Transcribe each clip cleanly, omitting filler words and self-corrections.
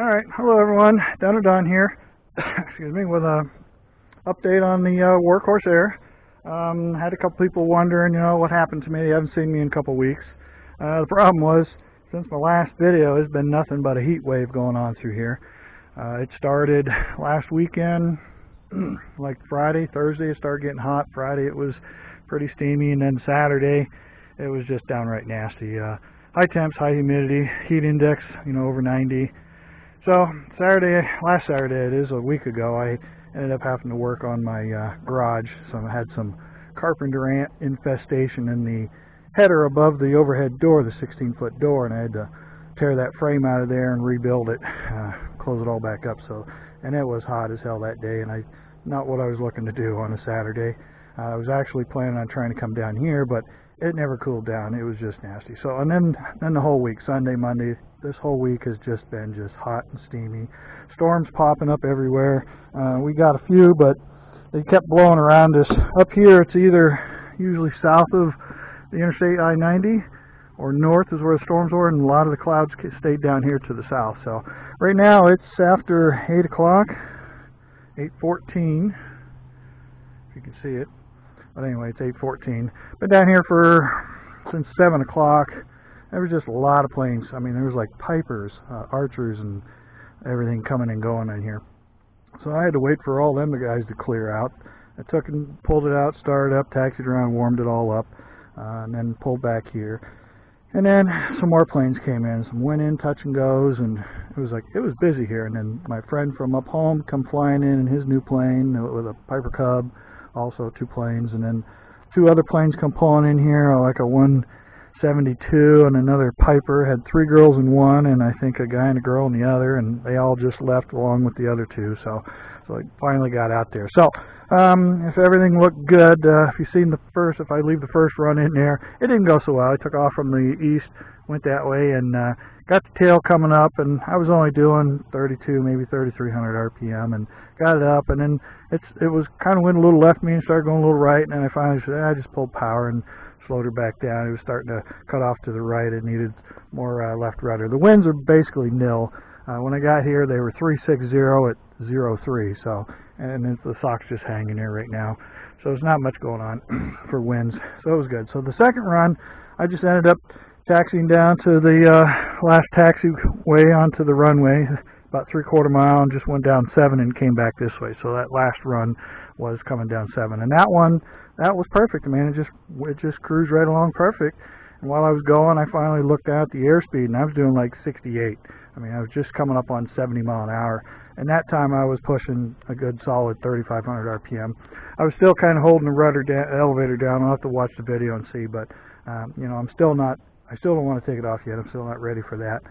Alright, hello everyone, Don here, excuse me, with a update on the Workhorse Air. Had a couple people wondering, what happened to me. They haven't seen me in a couple weeks. The problem was, since my last video, there's been nothing but a heat wave going on through here. It started last weekend, like Friday, Thursday it started getting hot. Friday it was pretty steamy, and then Saturday it was just downright nasty. High temps, high humidity, heat index, over 90. So last Saturday, it is a week ago, I ended up having to work on my garage. So I had some carpenter ant infestation in the header above the overhead door, the 16-foot door, and I had to tear that frame out of there and rebuild it, close it all back up. And it was hot as hell that day, and not what I was looking to do on a Saturday. I was actually planning on trying to come down here, but it never cooled down. It was just nasty. So, and then the whole week, Sunday, Monday, this whole week has just been hot and steamy. Storms popping up everywhere. We got a few, but they kept blowing around us. Up here, it's either usually south of the Interstate I-90 or north is where the storms were, and a lot of the clouds stayed down here to the south. So right now it's after 8 o'clock, 8:14, if you can see it. But anyway, it's 8:14. Been down here since 7 o'clock. There was just a lot of planes. I mean, there was like Pipers, Archers, and everything coming and going in here. So I had to wait for all them guys to clear out. I took and pulled it out, started up, taxied around, warmed it all up, and then pulled back here. And then some more planes came in. Some went in, touch and goes, and it was busy here. And then my friend from up home come flying in his new plane with a Piper Cub. Also 2 planes, and then 2 other planes come pulling in here, like a 172 and another Piper. Had 3 girls in one, and I think a guy and a girl in the other, and they all just left along with the other 2. So I finally got out there. So if everything looked good, if I leave the first run in there, it didn't go so well. I took off from the east, went that way, and got the tail coming up, and I was only doing 32, maybe 3,300 RPM, and got it up, and then it was kind of went a little left me and started going a little right, and then I finally said, I just pulled power and slowed her back down. It was starting to cut off to the right. It needed more left rudder. The winds are basically nil. When I got here, they were 360 at 0.3, so, and the sock's just hanging there right now. So there's not much going on for winds, so it was good. So the second run, I just ended up taxiing down to the last taxiway onto the runway, about 3/4 mile, and just went down 7 and came back this way. So that last run was coming down 7, and that was perfect. Man, it just cruised right along perfect. And while I was going, I finally looked at the airspeed, and I was doing like 68. I mean, I was just coming up on 70 mile an hour, and that time I was pushing a good solid 3,500 RPM. I was still kind of holding the elevator down. I'll have to watch the video and see, but I still don't want to take it off yet. I'm still not ready for that.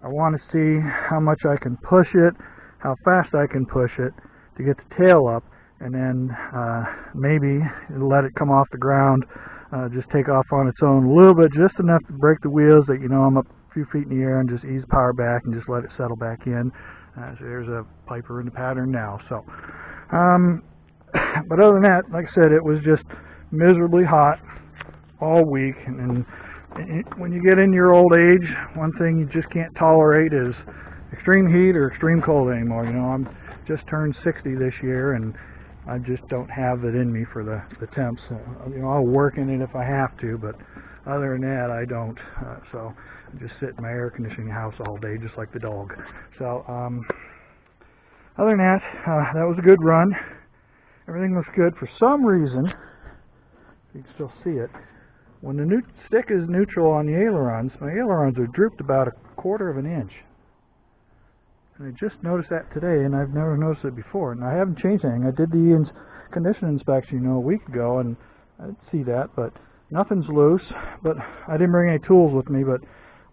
I want to see how much I can push it, how fast I can push it to get the tail up, and then maybe let it come off the ground, just take off on its own a little bit, just enough to break the wheels that I'm up a few feet in the air, and just ease power back and just let it settle back in. So there's a Piper in the pattern now. So, but other than that, like I said, it was just miserably hot all week, and when you get in your old age, one thing you just can't tolerate is extreme heat or extreme cold anymore. I'm just turned 60 this year, and I just don't have it in me for the temps. I'll work in it if I have to, but other than that, I don't. So I just sit in my air conditioning house all day, just like the dog. So other than that, that was a good run. Everything was good. For some reason, you can still see it. When the stick is neutral on the ailerons, my ailerons are drooped about 1/4 of an inch. And I just noticed that today, and I've never noticed it before. And I haven't changed anything. I did the condition inspection, a week ago, and I didn't see that, but nothing's loose. But I didn't bring any tools with me, but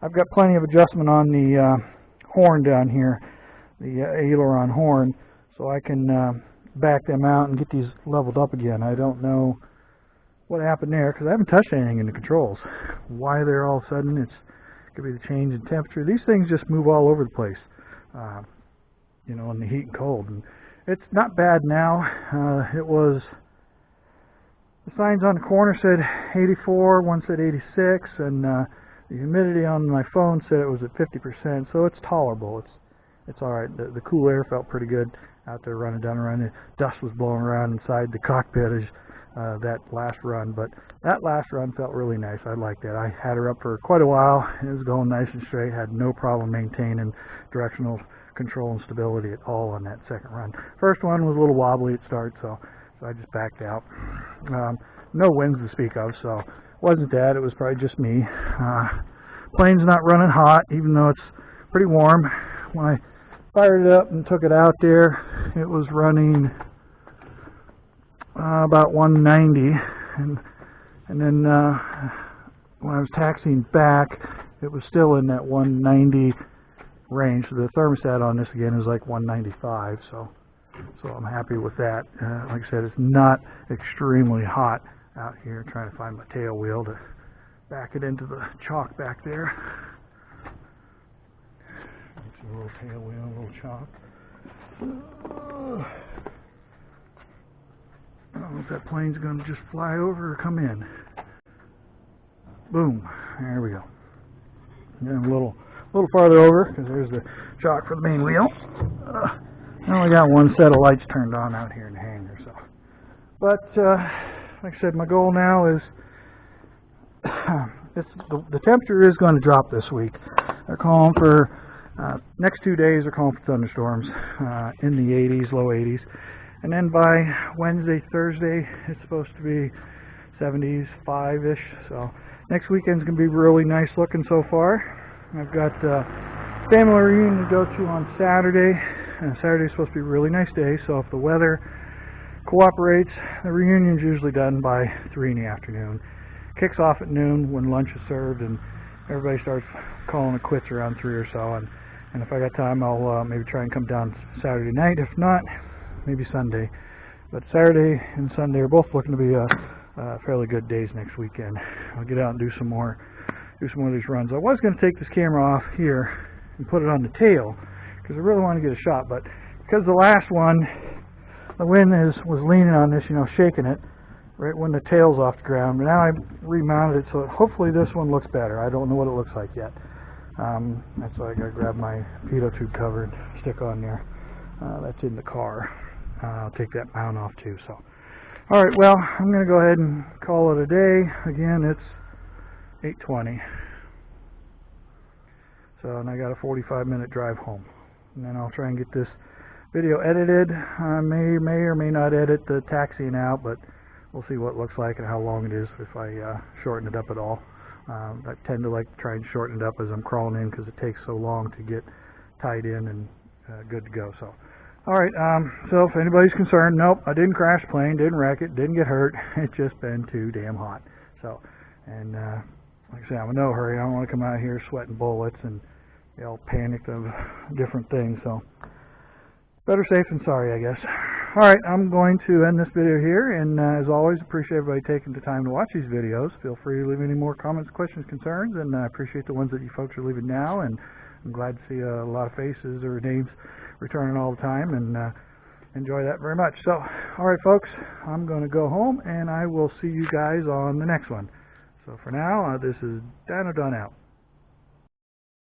I've got plenty of adjustment on the horn down here, the aileron horn, so I can back them out and get these leveled up again. I don't know what happened there, because I haven't touched anything in the controls. Why they're all of a sudden, it could be the change in temperature. These things just move all over the place, in the heat and cold. And it's not bad now. The signs on the corner said 84, one said 86, and the humidity on my phone said it was at 50%, so it's tolerable. it's all right. The cool air felt pretty good out there running down around. The dust was blowing around inside the cockpit as that last run, but that last run felt really nice. I liked it. I had her up for quite a while. It was going nice and straight. Had no problem maintaining directional control and stability at all on that second run. First one was a little wobbly at start, so I just backed out. No winds to speak of, so it wasn't that. It was probably just me. Plane's not running hot, even though it's pretty warm. When I fired it up and took it out there, it was running about 190, and then when I was taxiing back, it was still in that 190 range. So the thermostat on this again is like 195, so I'm happy with that. Like I said, it's not extremely hot out here. Trying to find my tail wheel to back it into the chalk back there. It's a little tail wheel, a little chalk. I don't know if that plane's going to just fly over or come in. Boom. There we go. And then a little farther over, because there's the shock for the main wheel. I only got one set of lights turned on out here in the hangar. So, but like I said, my goal now is the temperature is going to drop this week. They're calling for next 2 days. They're calling for thunderstorms in the 80s, low 80s. And then by Wednesday, Thursday, it's supposed to be 70s, 5-ish. So next weekend's going to be really nice looking so far. I've got family reunion to go to on Saturday. And Saturday's supposed to be a really nice day. So if the weather cooperates, the reunion's usually done by 3 in the afternoon. Kicks off at noon when lunch is served, and everybody starts calling it quits around 3 or so. And if I got time, I'll maybe try and come down Saturday night. If not, maybe Sunday. But Saturday and Sunday are both looking to be fairly good days next weekend. I'll get out and do some more of these runs. I was going to take this camera off here and put it on the tail because I really want to get a shot, but because the last one, the wind was leaning on this, shaking it right when the tail's off the ground. But now I remounted it, so hopefully this one looks better. I don't know what it looks like yet. That's why I got to grab my pitot tube cover and stick on there. That's in the car. I'll take that mount off too. So, all right. Well, I'm going to go ahead and call it a day. Again, it's 8:20. So, and I got a 45-minute drive home, and then I'll try and get this video edited. I may or may not edit the taxiing out, but we'll see what it looks like and how long it is if I shorten it up at all. I tend to like to try and shorten it up as I'm crawling in because it takes so long to get tied in and good to go. So, all right. So if anybody's concerned, nope, I didn't crash the plane, didn't wreck it, didn't get hurt. It's just been too damn hot. So, and like I say, I'm in no hurry. I don't want to come out here sweating bullets and all panicked of different things. So, better safe than sorry, I guess. All right, I'm going to end this video here, and as always, appreciate everybody taking the time to watch these videos. Feel free to leave any more comments, questions, concerns, and I appreciate the ones that you folks are leaving now, and I'm glad to see a lot of faces or names returning all the time, and enjoy that very much. So, all right, folks, I'm going to go home, and I will see you guys on the next one. So for now, this is Dino Done out.